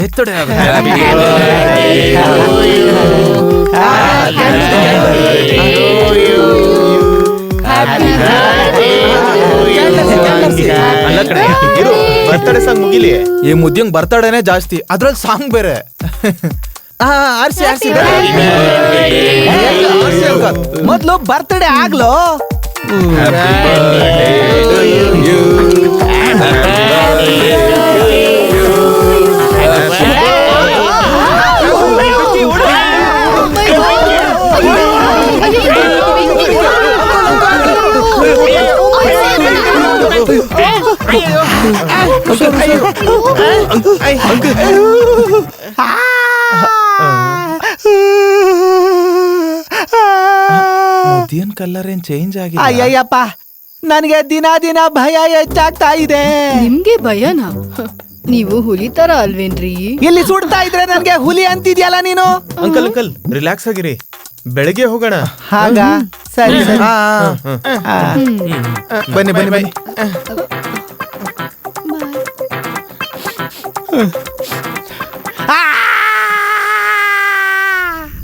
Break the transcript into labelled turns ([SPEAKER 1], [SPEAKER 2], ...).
[SPEAKER 1] ಎತ್ತಡೆ
[SPEAKER 2] ಅಲ್ಲ ಕಡೆ ಇರು, ಬರ್ತಡೆ ಸಾಂಗ್ ಮುಗಿಲಿ.
[SPEAKER 1] ಈ ಮುದ್ದಿಂಗ್ ಬರ್ತಡೇನೆ ಜಾಸ್ತಿ, ಅದ್ರಲ್ಲಿ ಸಾಂಗ್ ಬೇರೆ. ಆರ್ಸಿ ಆರ್ಸಿ ಮೊದ್ಲು ಬರ್ತಡೇ ಆಗ್ಲೋ. ಮುದಿಯನ್ ಕಲರ್ ಏನ್ ಚೇಂಜ್ ಆಗಿದೆ?
[SPEAKER 3] ಅಯ್ಯಯ್ಯಪ್ಪ, ನನಗೆ ದಿನ ದಿನ ಭಯ ಹೆಚ್ಚಾಗ್ತಾ ಇದೆ.
[SPEAKER 4] ನಿಮ್ಗೆ ಭಯನಾ? ನೀವು ಹುಲಿ ತರ ಅಲ್ವೇನ್ರಿ?
[SPEAKER 3] ಇಲ್ಲಿ ಸುಡ್ತಾ ಇದ್ರೆ ನನ್ಗೆ ಹುಲಿ ಅಂತಿದ್ಯಲ್ಲ ನೀನು.
[SPEAKER 2] ಅಂಕಲ್ ಅಂಕಲ್ ರಿಲ್ಯಾಕ್ಸ್ ಆಗಿರಿ, ಬೆಳಗ್ಗೆ ಹೋಗೋಣ.
[SPEAKER 3] ಹಾಗ ಸರಿ ಸರಿ.
[SPEAKER 1] ಬನ್ನಿ ಬನ್ನಿ ಬನ್ನಿ.